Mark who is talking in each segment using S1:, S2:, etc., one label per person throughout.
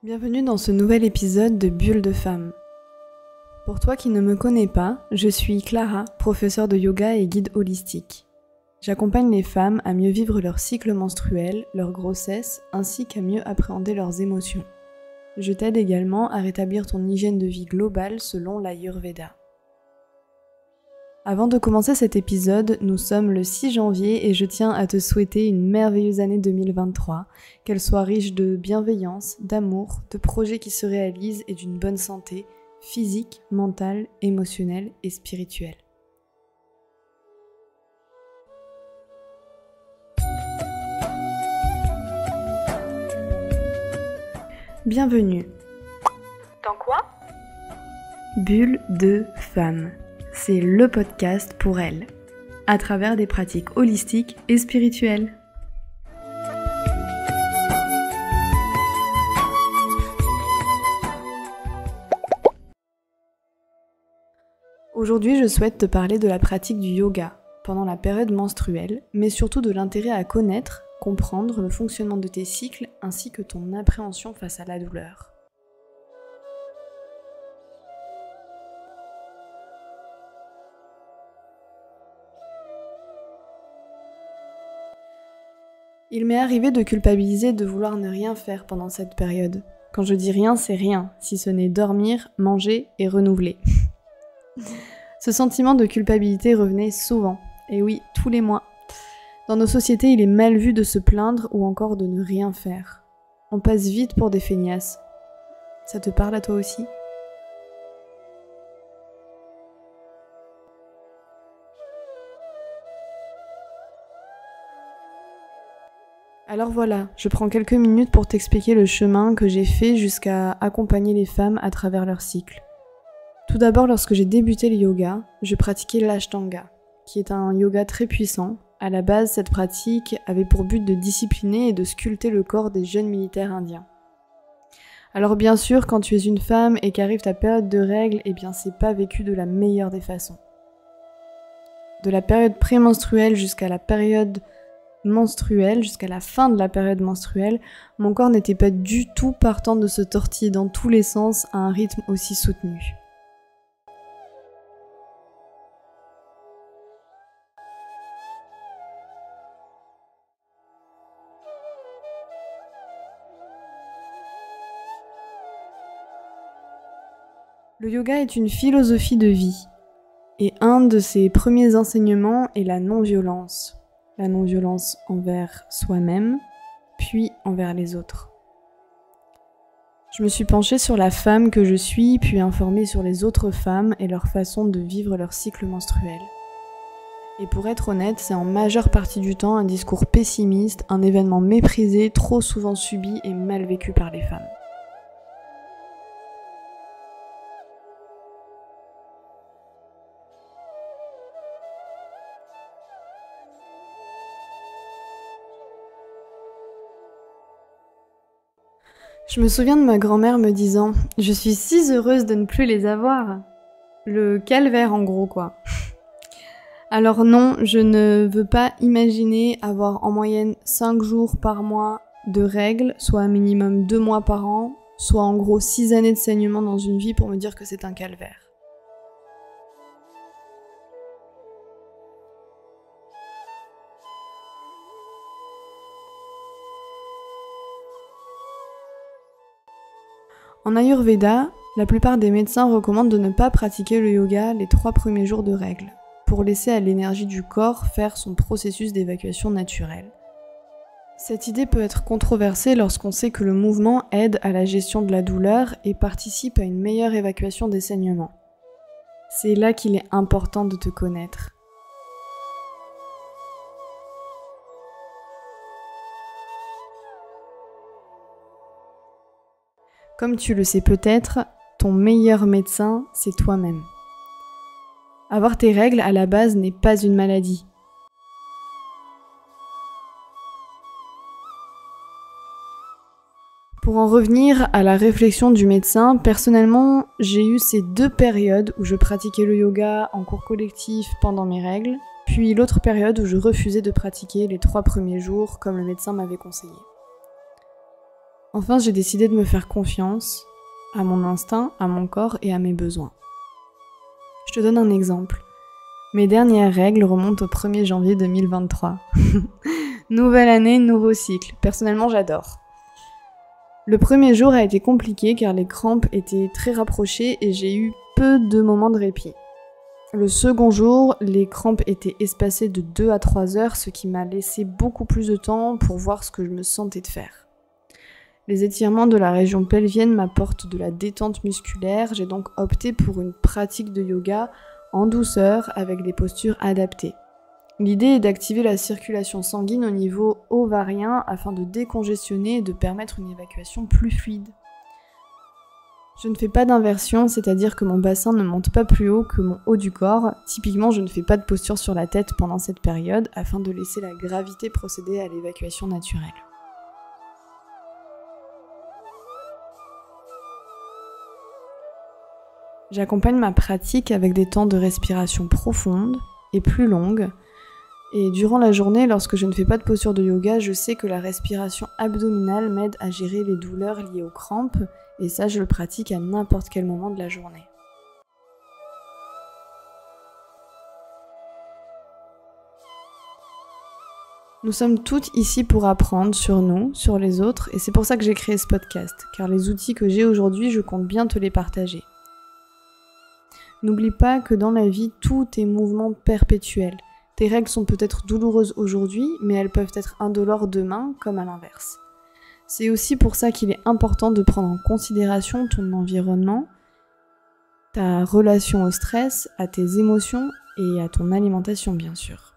S1: Bienvenue dans ce nouvel épisode de Bulle de Femme. Pour toi qui ne me connais pas, je suis Clara, professeure de yoga et guide holistique. J'accompagne les femmes à mieux vivre leur cycle menstruel, leur grossesse, ainsi qu'à mieux appréhender leurs émotions. Je t'aide également à rétablir ton hygiène de vie globale selon l'Ayurveda. Avant de commencer cet épisode, nous sommes le 6 janvier et je tiens à te souhaiter une merveilleuse année 2023, qu'elle soit riche de bienveillance, d'amour, de projets qui se réalisent et d'une bonne santé, physique, mentale, émotionnelle et spirituelle. Bienvenue.
S2: Dans quoi?
S1: Bulle de Femme. C'est le podcast pour elles, à travers des pratiques holistiques et spirituelles. Aujourd'hui, je souhaite te parler de la pratique du yoga pendant la période menstruelle, mais surtout de l'intérêt à connaître, comprendre le fonctionnement de tes cycles ainsi que ton appréhension face à la douleur. Il m'est arrivé de culpabiliser de vouloir ne rien faire pendant cette période. Quand je dis rien, c'est rien, si ce n'est dormir, manger et renouveler. Ce sentiment de culpabilité revenait souvent, et oui, tous les mois. Dans nos sociétés, il est mal vu de se plaindre ou encore de ne rien faire. On passe vite pour des feignasses. Ça te parle à toi aussi ? Alors voilà, je prends quelques minutes pour t'expliquer le chemin que j'ai fait jusqu'à accompagner les femmes à travers leur cycle. Tout d'abord, lorsque j'ai débuté le yoga, je pratiquais l'Ashtanga, qui est un yoga très puissant. À la base, cette pratique avait pour but de discipliner et de sculpter le corps des jeunes militaires indiens. Alors bien sûr, quand tu es une femme et qu'arrive ta période de règles, eh bien c'est pas vécu de la meilleure des façons. De la période prémenstruelle jusqu'à la période menstruelle, jusqu'à la fin de la période menstruelle, mon corps n'était pas du tout partant de se tortiller dans tous les sens à un rythme aussi soutenu. Le yoga est une philosophie de vie, et un de ses premiers enseignements est la non-violence. La non-violence envers soi-même, puis envers les autres. Je me suis penchée sur la femme que je suis, puis informée sur les autres femmes et leur façon de vivre leur cycle menstruel. Et pour être honnête, c'est en majeure partie du temps un discours pessimiste, un événement méprisé, trop souvent subi et mal vécu par les femmes. Je me souviens de ma grand-mère me disant « Je suis si heureuse de ne plus les avoir !» Le calvaire en gros quoi. Alors non, je ne veux pas imaginer avoir en moyenne 5 jours par mois de règles, soit un minimum 2 mois par an, soit en gros 6 années de saignement dans une vie pour me dire que c'est un calvaire. En Ayurveda, la plupart des médecins recommandent de ne pas pratiquer le yoga les 3 premiers jours de règles, pour laisser à l'énergie du corps faire son processus d'évacuation naturel. Cette idée peut être controversée lorsqu'on sait que le mouvement aide à la gestion de la douleur et participe à une meilleure évacuation des saignements. C'est là qu'il est important de te connaître. Comme tu le sais peut-être, ton meilleur médecin, c'est toi-même. Avoir tes règles à la base n'est pas une maladie. Pour en revenir à la réflexion du médecin, personnellement, j'ai eu ces 2 périodes où je pratiquais le yoga en cours collectif pendant mes règles, puis l'autre période où je refusais de pratiquer les 3 premiers jours comme le médecin m'avait conseillé. Enfin, j'ai décidé de me faire confiance à mon instinct, à mon corps et à mes besoins. Je te donne un exemple. Mes dernières règles remontent au 1er janvier 2023. Nouvelle année, nouveau cycle. Personnellement, j'adore. Le premier jour a été compliqué car les crampes étaient très rapprochées et j'ai eu peu de moments de répit. Le second jour, les crampes étaient espacées de 2 à 3 heures, ce qui m'a laissé beaucoup plus de temps pour voir ce que je me sentais de faire. Les étirements de la région pelvienne m'apportent de la détente musculaire, j'ai donc opté pour une pratique de yoga en douceur avec des postures adaptées. L'idée est d'activer la circulation sanguine au niveau ovarien afin de décongestionner et de permettre une évacuation plus fluide. Je ne fais pas d'inversion, c'est-à-dire que mon bassin ne monte pas plus haut que mon haut du corps. Typiquement, je ne fais pas de posture sur la tête pendant cette période afin de laisser la gravité procéder à l'évacuation naturelle. J'accompagne ma pratique avec des temps de respiration profonde et plus longues. Et durant la journée, lorsque je ne fais pas de posture de yoga, je sais que la respiration abdominale m'aide à gérer les douleurs liées aux crampes, et ça je le pratique à n'importe quel moment de la journée. Nous sommes toutes ici pour apprendre sur nous, sur les autres, et c'est pour ça que j'ai créé ce podcast, car les outils que j'ai aujourd'hui, je compte bien te les partager. N'oublie pas que dans la vie, tout est mouvement perpétuel. Tes règles sont peut-être douloureuses aujourd'hui, mais elles peuvent être indolores demain, comme à l'inverse. C'est aussi pour ça qu'il est important de prendre en considération ton environnement, ta relation au stress, à tes émotions et à ton alimentation, bien sûr.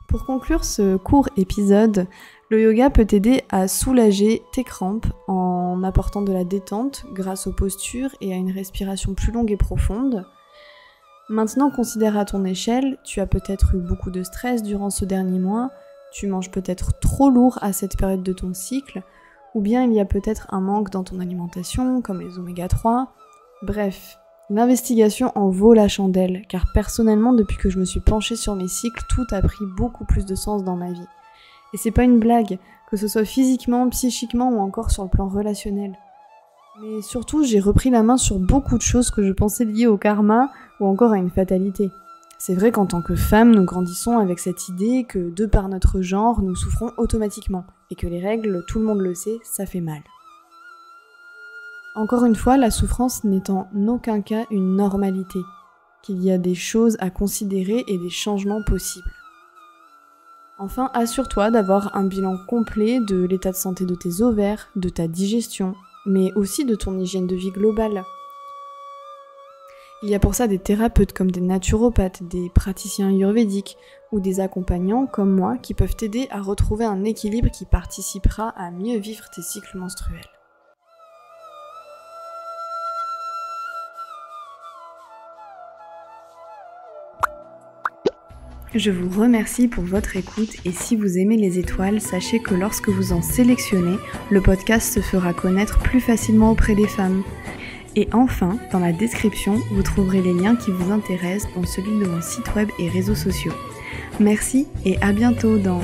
S1: Pour conclure ce court épisode, le yoga peut t'aider à soulager tes crampes en apportant de la détente grâce aux postures et à une respiration plus longue et profonde. Maintenant, considère à ton échelle, tu as peut-être eu beaucoup de stress durant ce dernier mois, tu manges peut-être trop lourd à cette période de ton cycle, ou bien il y a peut-être un manque dans ton alimentation, comme les oméga 3. Bref, l'investigation en vaut la chandelle, car personnellement, depuis que je me suis penchée sur mes cycles, tout a pris beaucoup plus de sens dans ma vie. Et c'est pas une blague, que ce soit physiquement, psychiquement ou encore sur le plan relationnel. Mais surtout, j'ai repris la main sur beaucoup de choses que je pensais liées au karma ou encore à une fatalité. C'est vrai qu'en tant que femme, nous grandissons avec cette idée que, de par notre genre, nous souffrons automatiquement, et que les règles, tout le monde le sait, ça fait mal. Encore une fois, la souffrance n'est en aucun cas une normalité, qu'il y a des choses à considérer et des changements possibles. Enfin, assure-toi d'avoir un bilan complet de l'état de santé de tes ovaires, de ta digestion, mais aussi de ton hygiène de vie globale. Il y a pour ça des thérapeutes comme des naturopathes, des praticiens ayurvédiques ou des accompagnants comme moi qui peuvent t'aider à retrouver un équilibre qui participera à mieux vivre tes cycles menstruels. Je vous remercie pour votre écoute et si vous aimez les étoiles, sachez que lorsque vous en sélectionnez, le podcast se fera connaître plus facilement auprès des femmes. Et enfin, dans la description, vous trouverez les liens qui vous intéressent dont celui de mon site web et réseaux sociaux. Merci et à bientôt dans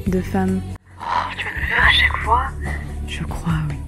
S1: De Femmes.
S2: Oh, tu vas me le faire à chaque fois?
S1: Je crois, oui.